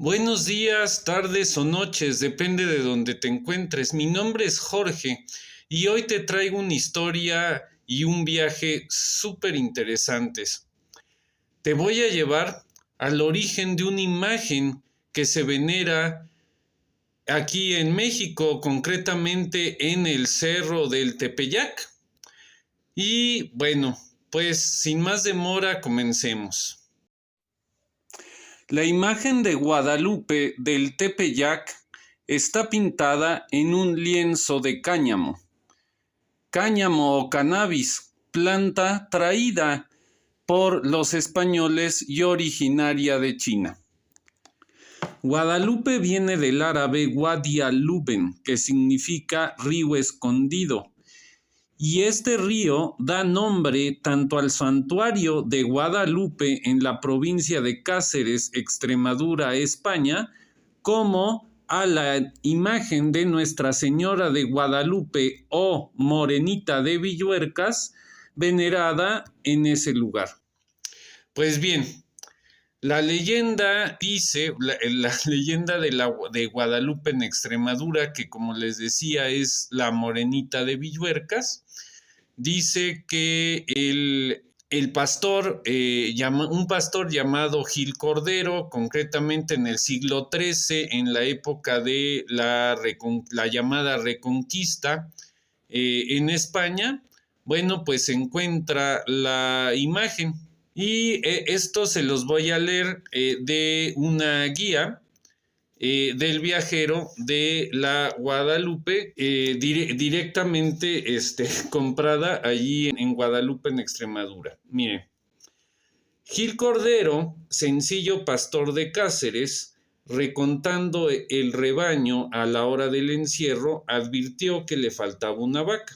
Buenos días, tardes o noches, depende de donde te encuentres. Mi nombre es Jorge y hoy te traigo una historia y un viaje súper interesantes. Te voy a llevar al origen de una imagen que se venera aquí en México, concretamente en el Cerro del Tepeyac. Y bueno, pues sin más demora, comencemos. La imagen de Guadalupe del Tepeyac está pintada en un lienzo de cáñamo. Cáñamo o cannabis, planta traída por los españoles y originaria de China. Guadalupe viene del árabe Wadi al-Luben, que significa río escondido. Y este río da nombre tanto al santuario de Guadalupe en la provincia de Cáceres, Extremadura, España, como a la imagen de Nuestra Señora de Guadalupe o Morenita de Villuercas, venerada en ese lugar. Pues bien, la leyenda dice, la leyenda de Guadalupe en Extremadura, que como les decía es la Morenita de Villuercas, dice que el pastor, un pastor llamado Gil Cordero, concretamente en el siglo XIII, en la época de la llamada Reconquista en España, bueno, pues encuentra la imagen. Y esto se los voy a leer de una guía del viajero de la Guadalupe, directamente comprada allí en Guadalupe, en Extremadura. Mire, Gil Cordero, sencillo pastor de Cáceres, recontando el rebaño a la hora del encierro, advirtió que le faltaba una vaca.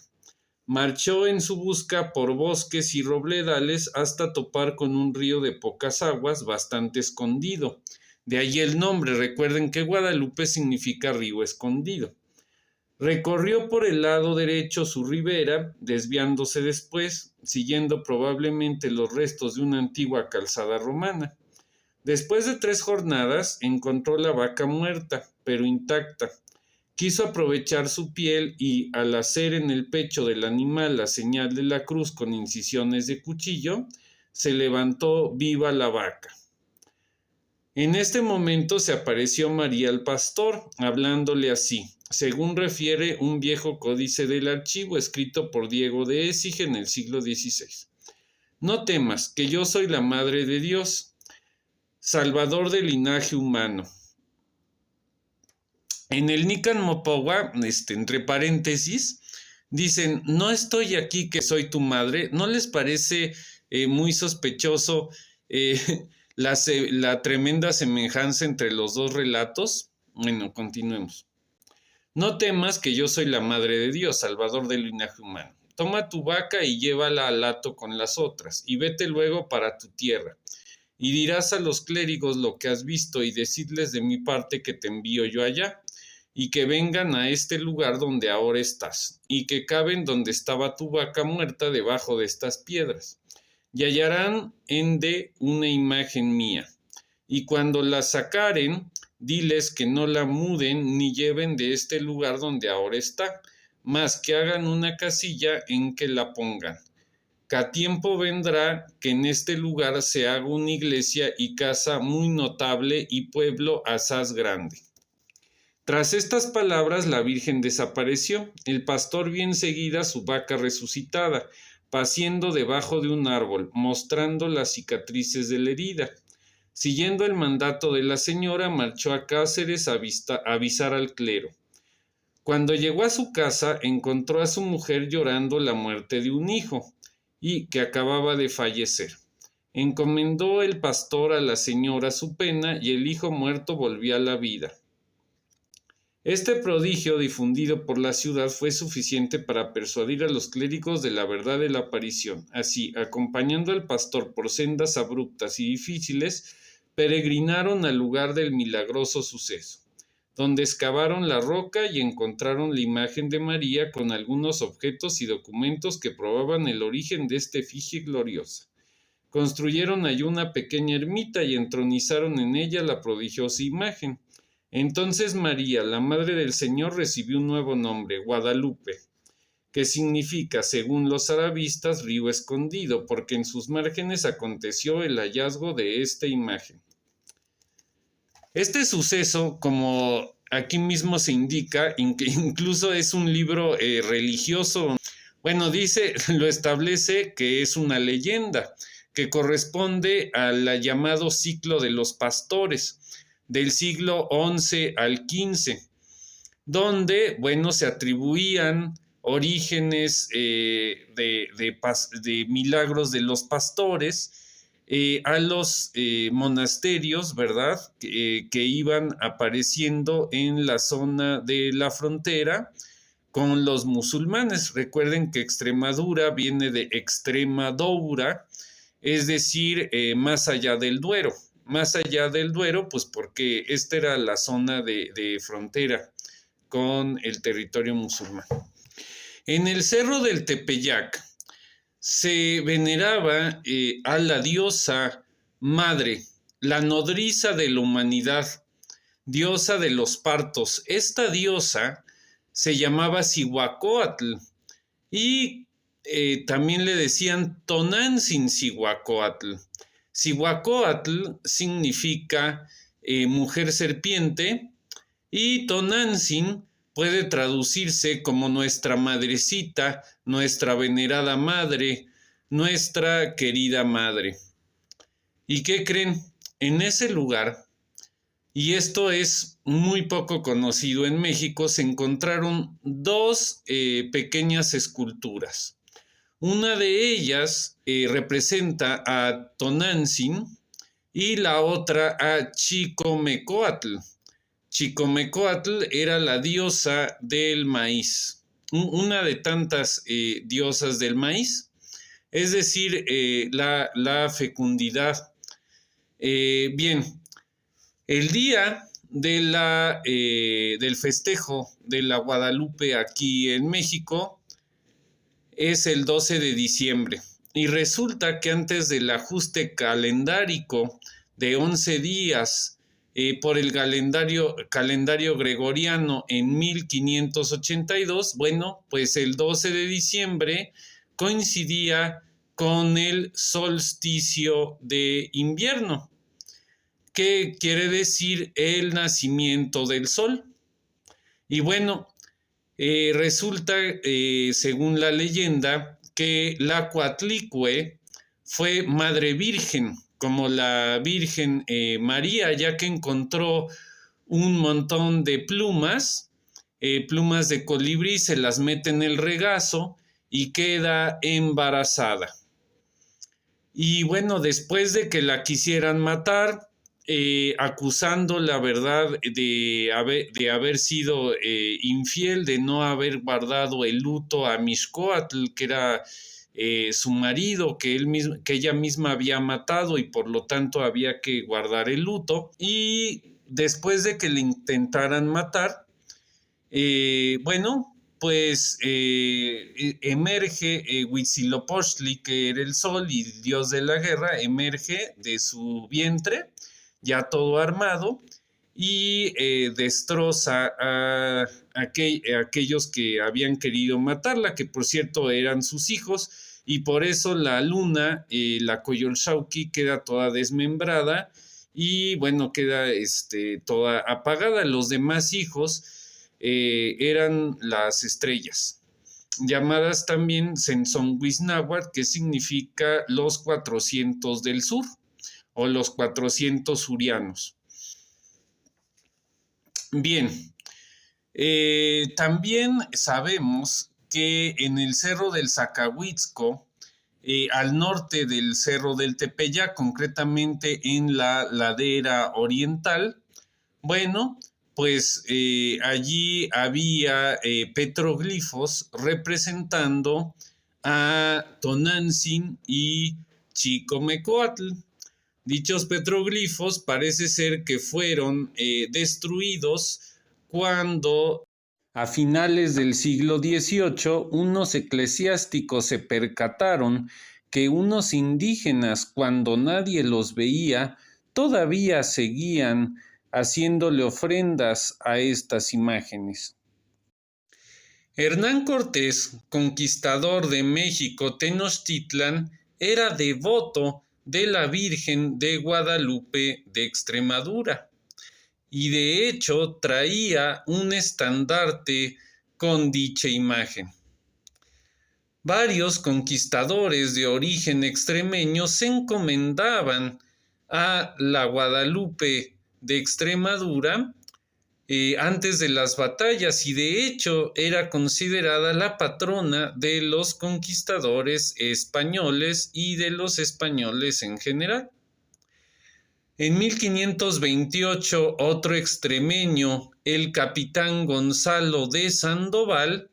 Marchó en su busca por bosques y robledales hasta topar con un río de pocas aguas bastante escondido. De ahí el nombre. Recuerden que Guadalupe significa río escondido. Recorrió por el lado derecho su ribera, desviándose después, siguiendo probablemente los restos de una antigua calzada romana. Después de 3 jornadas, encontró la vaca muerta, pero intacta. Quiso aprovechar su piel y, al hacer en el pecho del animal la señal de la cruz con incisiones de cuchillo, se levantó viva la vaca. En este momento se apareció María el pastor, hablándole así, según refiere un viejo códice del archivo escrito por Diego de Écija en el siglo XVI. No temas, que yo soy la Madre de Dios, Salvador del linaje humano. En el Nican Mopowa, entre paréntesis, dicen, no estoy aquí que soy tu madre. ¿No les parece muy sospechoso la tremenda semejanza entre los dos relatos? Bueno, continuemos. No temas que yo soy la Madre de Dios, Salvador del linaje humano. Toma tu vaca y llévala al hato con las otras, y vete luego para tu tierra. Y dirás a los clérigos lo que has visto, y decidles de mi parte que te envío yo allá, y que vengan a este lugar donde ahora estás, y que caben donde estaba tu vaca muerta debajo de estas piedras. Y hallarán ende una imagen mía. Y cuando la sacaren, diles que no la muden ni lleven de este lugar donde ahora está, mas que hagan una casilla en que la pongan. Que a tiempo vendrá que en este lugar se haga una iglesia y casa muy notable y pueblo asaz grande. Tras estas palabras la Virgen desapareció, el pastor vio enseguida su vaca resucitada, paciendo debajo de un árbol, mostrando las cicatrices de la herida. Siguiendo el mandato de la señora, marchó a Cáceres a avisar al clero. Cuando llegó a su casa, encontró a su mujer llorando la muerte de un hijo, y que acababa de fallecer. Encomendó el pastor a la señora su pena, y el hijo muerto volvió a la vida. Este prodigio difundido por la ciudad fue suficiente para persuadir a los clérigos de la verdad de la aparición. Así, acompañando al pastor por sendas abruptas y difíciles, peregrinaron al lugar del milagroso suceso, donde excavaron la roca y encontraron la imagen de María con algunos objetos y documentos que probaban el origen de esta efigie gloriosa. Construyeron allí una pequeña ermita y entronizaron en ella la prodigiosa imagen. Entonces María, la Madre del Señor, recibió un nuevo nombre, Guadalupe, que significa, según los arabistas, río escondido, porque en sus márgenes aconteció el hallazgo de esta imagen. Este suceso, como aquí mismo se indica, incluso es un libro religioso. Bueno, dice, lo establece que es una leyenda que corresponde al llamado ciclo de los pastores del siglo XI al XV, donde, bueno, se atribuían orígenes de milagros de los pastores a los monasterios, ¿verdad? Que iban apareciendo en la zona de la frontera con los musulmanes. Recuerden que Extremadura viene de Extremadura, es decir, más allá del Duero. Más allá del Duero, pues porque esta era la zona de frontera con el territorio musulmán. En el Cerro del Tepeyac se veneraba a la diosa madre, la nodriza de la humanidad, diosa de los partos. Esta diosa se llamaba Cihuacóatl y también le decían Tonantzin Cihuacóatl. Cihuacóatl significa mujer serpiente y Tonantzin puede traducirse como nuestra madrecita, nuestra venerada madre, nuestra querida madre. ¿Y qué creen? En ese lugar, y esto es muy poco conocido en México, se encontraron dos pequeñas esculturas. Una de ellas representa a Tonantzin y la otra a Chicomecoatl. Chicomecoatl era la diosa del maíz, una de tantas diosas del maíz, es decir, la fecundidad. Bien, el día del festejo de la Guadalupe aquí en México es el 12 de diciembre y resulta que antes del ajuste calendárico de 11 días por el calendario gregoriano en 1582, bueno, pues el 12 de diciembre coincidía con el solsticio de invierno, que quiere decir el nacimiento del sol. Y bueno, resulta, según la leyenda, que la Coatlicue fue madre virgen, como la Virgen María, ya que encontró un montón de plumas de colibrí, se las mete en el regazo y queda embarazada. Y bueno, después de que la quisieran matar, acusando la verdad de haber sido infiel, de no haber guardado el luto a Mixcoatl, que era su marido, que ella misma había matado y por lo tanto había que guardar el luto. Y después de que le intentaran matar, bueno, pues emerge Huitzilopochtli, que era el sol y dios de la guerra, emerge de su vientre, ya todo armado, y destroza a aquellos que habían querido matarla, que por cierto eran sus hijos, y por eso la luna, la Coyolxauhqui, queda toda desmembrada y bueno, queda toda apagada. Los demás hijos eran las estrellas, llamadas también Censohuitznahuatl, que significa los 400 del sur o los 400 surianos. Bien, también sabemos que en el Cerro del Zacahuitzco, al norte del Cerro del Tepeyac, concretamente en la ladera oriental, bueno, pues allí había petroglifos representando a Tonantzin y Chicomecoatl. Dichos petroglifos parece ser que fueron destruidos cuando a finales del siglo XVIII unos eclesiásticos se percataron que unos indígenas, cuando nadie los veía, todavía seguían haciéndole ofrendas a estas imágenes. Hernán Cortés, conquistador de México Tenochtitlan, era devoto de la Virgen de Guadalupe de Extremadura y de hecho traía un estandarte con dicha imagen. Varios conquistadores de origen extremeño se encomendaban a la Guadalupe de Extremadura antes de las batallas y de hecho era considerada la patrona de los conquistadores españoles y de los españoles en general. En 1528, otro extremeño, el capitán Gonzalo de Sandoval,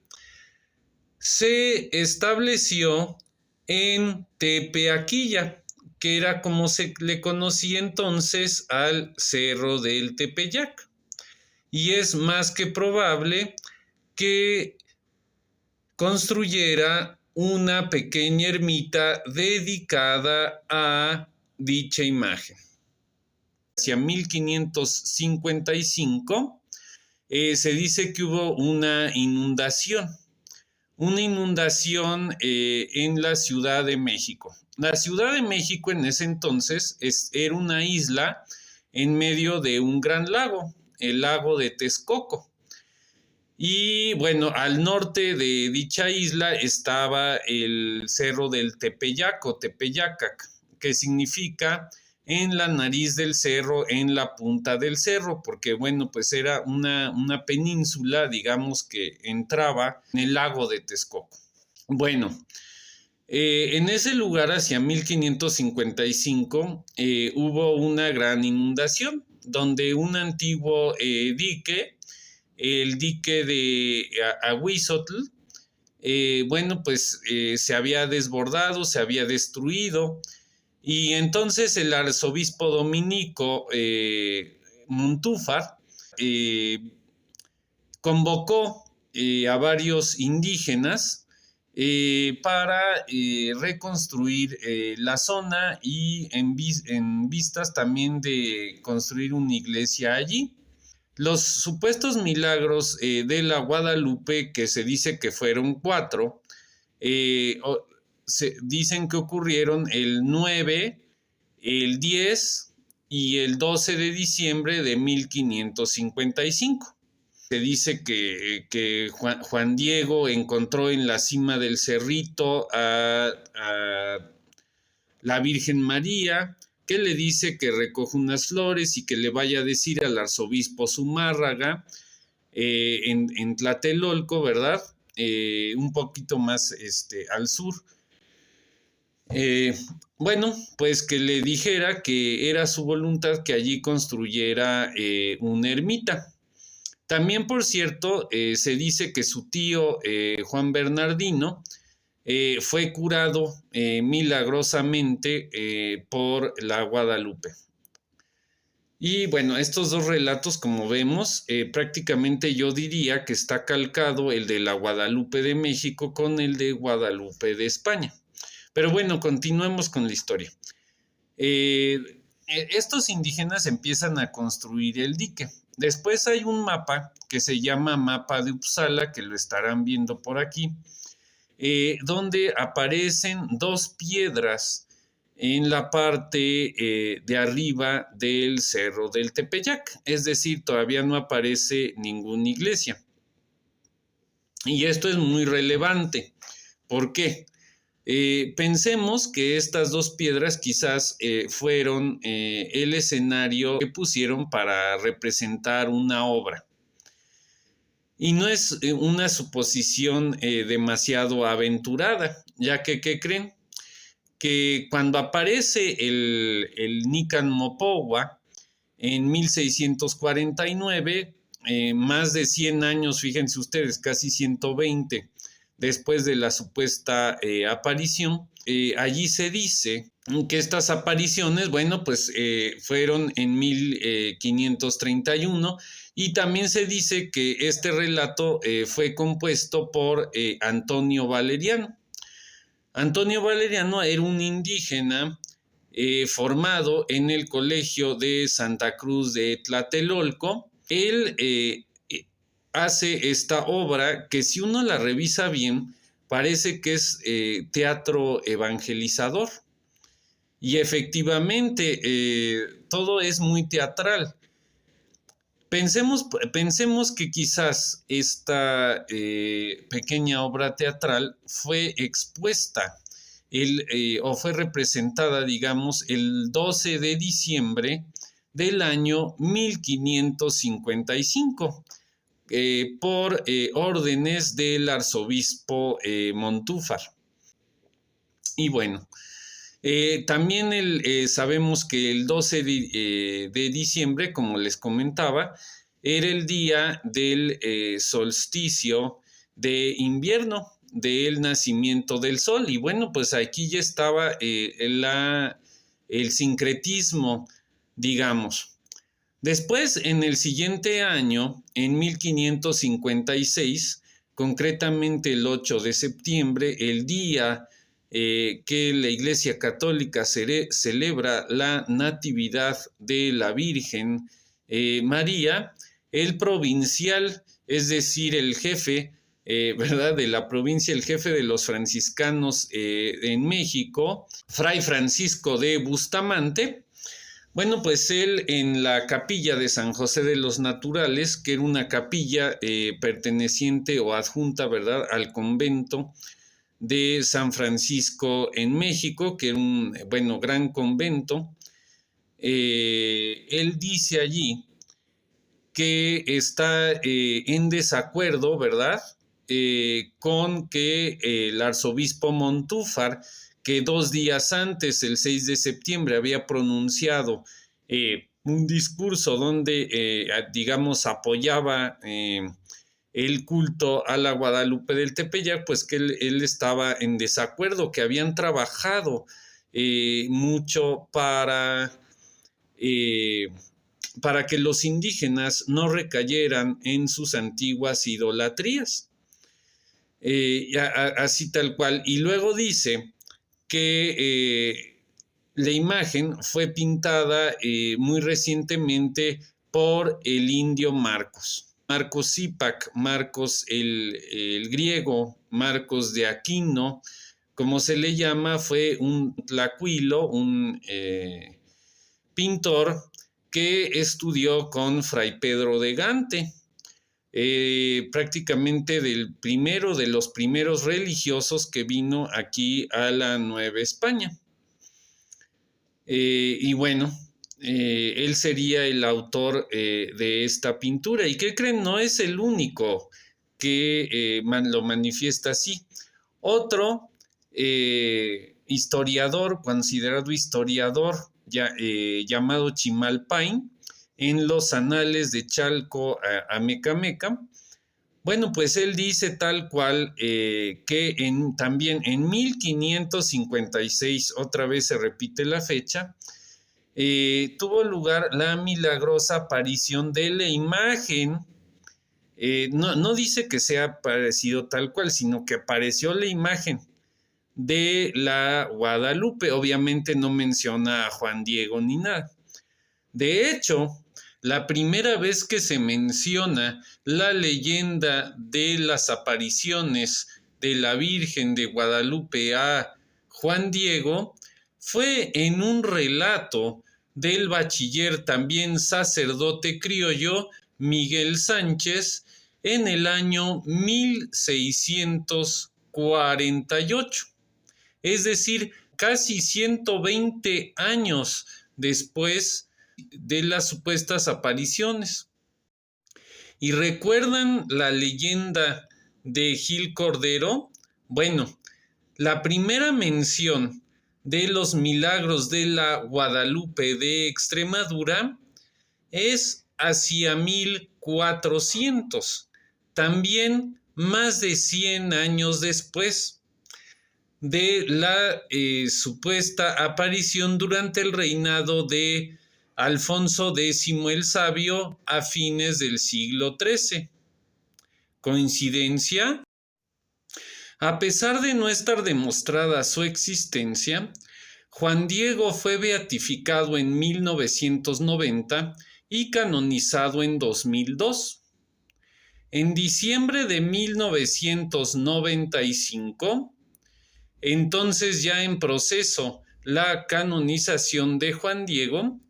se estableció en Tepeaquilla, que era como se le conocía entonces al Cerro del Tepeyac. Y es más que probable que construyera una pequeña ermita dedicada a dicha imagen. Hacia 1555 se dice que hubo una inundación en la Ciudad de México. La Ciudad de México en ese entonces era una isla en medio de un gran lago, el lago de Texcoco. Y bueno, al norte de dicha isla estaba el cerro del Tepeyac o Tepeyacac, que significa en la nariz del cerro, en la punta del cerro, porque bueno, pues era una península, digamos, que entraba en el lago de Texcoco. Bueno, en ese lugar hacia 1555 hubo una gran inundación, donde un antiguo dique, el dique de Ahuizotl, bueno, pues se había desbordado, se había destruido, y entonces el arzobispo dominico Montúfar convocó a varios indígenas para reconstruir la zona y en vistas también de construir una iglesia allí. Los supuestos milagros de la Guadalupe, que se dice que fueron 4, se dicen que ocurrieron el 9, el 10 y el 12 de diciembre de 1555. Se dice que Juan Diego encontró en la cima del cerrito a la Virgen María, que le dice que recoge unas flores y que le vaya a decir al arzobispo Zumárraga en Tlatelolco, ¿verdad? Un poquito más al sur. Bueno, pues que le dijera que era su voluntad que allí construyera una ermita. También, por cierto, se dice que su tío Juan Bernardino fue curado milagrosamente por la Guadalupe. Y bueno, estos dos relatos, como vemos, prácticamente yo diría que está calcado el de la Guadalupe de México con el de Guadalupe de España. Pero bueno, continuemos con la historia. Estos indígenas empiezan a construir el dique. Después hay un mapa que se llama Mapa de Uppsala, que lo estarán viendo por aquí, donde aparecen 2 piedras en la parte de arriba del Cerro del Tepeyac. Es decir, todavía no aparece ninguna iglesia. Y esto es muy relevante. ¿Por qué? Pensemos que estas 2 piedras quizás fueron el escenario que pusieron para representar una obra. Y no es una suposición demasiado aventurada, ya que, ¿qué creen? Que cuando aparece el Nican Mopohua en 1649, más de 100 años, fíjense ustedes, casi 120, después de la supuesta aparición, allí se dice que estas apariciones, bueno, pues fueron en 1531 y también se dice que este relato fue compuesto por Antonio Valeriano. Antonio Valeriano era un indígena formado en el colegio de Santa Cruz de Tlatelolco. Él hace esta obra que, si uno la revisa bien, parece que es teatro evangelizador. Y efectivamente, todo es muy teatral. Pensemos que quizás esta pequeña obra teatral fue expuesta o fue representada, digamos, el 12 de diciembre del año 1555 por órdenes del arzobispo Montúfar. Y bueno, también sabemos que el 12 de diciembre, como les comentaba, era el día del solsticio de invierno, del nacimiento del sol. Y bueno, pues aquí ya estaba el sincretismo, digamos. Después, en el siguiente año, en 1556, concretamente el 8 de septiembre, el día que la Iglesia Católica celebra la Natividad de la Virgen María, el provincial, es decir, el jefe, ¿verdad?, de la provincia, el jefe de los franciscanos en México, Fray Francisco de Bustamante. Bueno, pues él, en la capilla de San José de los Naturales, que era una capilla perteneciente o adjunta, ¿verdad?, al convento de San Francisco en México, que era un, gran convento. Él dice allí que está en desacuerdo, ¿verdad?, con que el arzobispo Montúfar, que 2 días antes, el 6 de septiembre, había pronunciado un discurso donde, digamos, apoyaba el culto a la Guadalupe del Tepeyac, pues que él estaba en desacuerdo, que habían trabajado mucho para que los indígenas no recayeran en sus antiguas idolatrías. Así tal cual. Y luego dice que la imagen fue pintada muy recientemente por el indio Marcos Cípac, Marcos el griego, Marcos de Aquino, como se le llama, fue un tlacuilo, un pintor que estudió con Fray Pedro de Gante, prácticamente de los primeros religiosos que vino aquí a la Nueva España. Y bueno, él sería el autor de esta pintura. ¿Y qué creen? No es el único que lo manifiesta así. Otro historiador, considerado historiador, llamado Chimalpain, en los anales de Chalco a Mecameca, bueno, pues él dice tal cual que también en 1556, otra vez se repite la fecha, tuvo lugar la milagrosa aparición de la imagen. No dice que sea aparecido tal cual, sino que apareció la imagen de la Guadalupe. Obviamente no menciona a Juan Diego ni nada. De hecho, la primera vez que se menciona la leyenda de las apariciones de la Virgen de Guadalupe a Juan Diego fue en un relato del bachiller, también sacerdote criollo, Miguel Sánchez, en el año 1648. Es decir, casi 120 años después de las supuestas apariciones. ¿Y recuerdan la leyenda de Gil Cordero? Bueno, la primera mención de los milagros de la Guadalupe de Extremadura es hacia 1400, también más de 100 años después de la supuesta aparición durante el reinado de Alfonso X el Sabio a fines del siglo XIII. ¿Coincidencia? A pesar de no estar demostrada su existencia, Juan Diego fue beatificado en 1990 y canonizado en 2002. En diciembre de 1995, entonces ya en proceso la canonización de Juan Diego,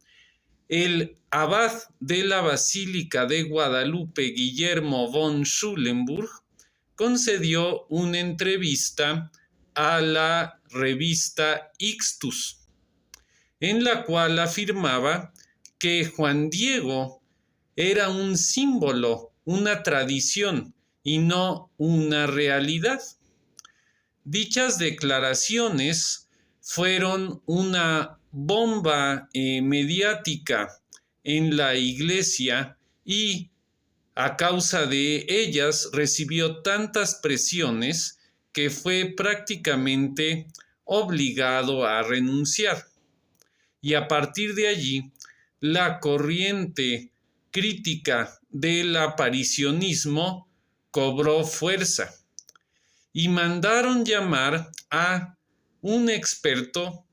el abad de la Basílica de Guadalupe, Guillermo von Schulenburg, concedió una entrevista a la revista Ixtus, en la cual afirmaba que Juan Diego era un símbolo, una tradición y no una realidad. Dichas declaraciones fueron una bomba mediática en la iglesia y a causa de ellas recibió tantas presiones que fue prácticamente obligado a renunciar. Y a partir de allí, la corriente crítica del aparicionismo cobró fuerza y mandaron llamar a un experto,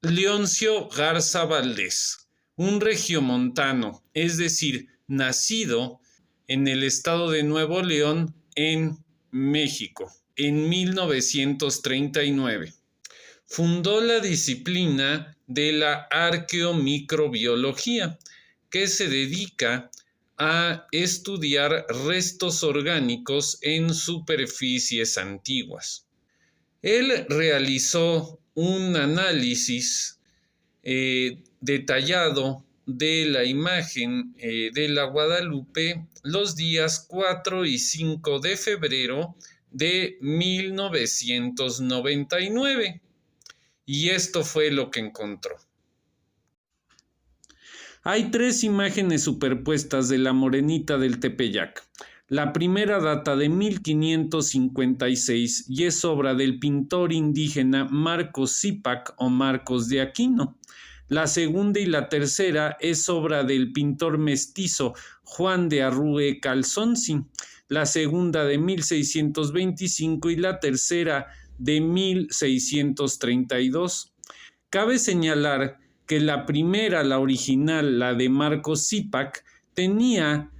Leoncio Garza Valdés, un regiomontano, es decir, nacido en el estado de Nuevo León, en México, en 1939. Fundó la disciplina de la arqueomicrobiología, que se dedica a estudiar restos orgánicos en superficies antiguas. Él realizó un análisis detallado de la imagen de la Guadalupe los días 4 y 5 de febrero de 1999. Y esto fue lo que encontró. Hay 3 imágenes superpuestas de la morenita del Tepeyac. La primera data de 1556 y es obra del pintor indígena Marcos Cípac o Marcos de Aquino. La segunda y la tercera es obra del pintor mestizo Juan de Arrue Calzonsi. La segunda de 1625 y la tercera de 1632. Cabe señalar que la primera, la original, la de Marcos Cípac, tenía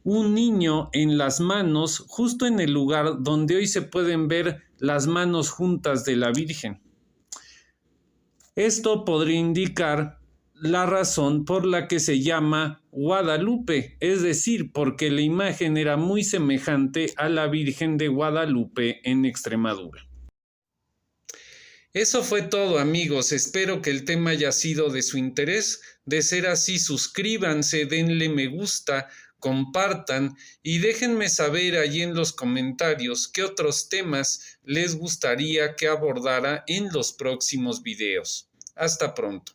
un niño en las manos, justo en el lugar donde hoy se pueden ver las manos juntas de la Virgen. Esto podría indicar la razón por la que se llama Guadalupe, es decir, porque la imagen era muy semejante a la Virgen de Guadalupe en Extremadura. Eso fue todo, amigos. Espero que el tema haya sido de su interés. De ser así, suscríbanse, denle me gusta, compartan y déjenme saber allí en los comentarios qué otros temas les gustaría que abordara en los próximos videos. Hasta pronto.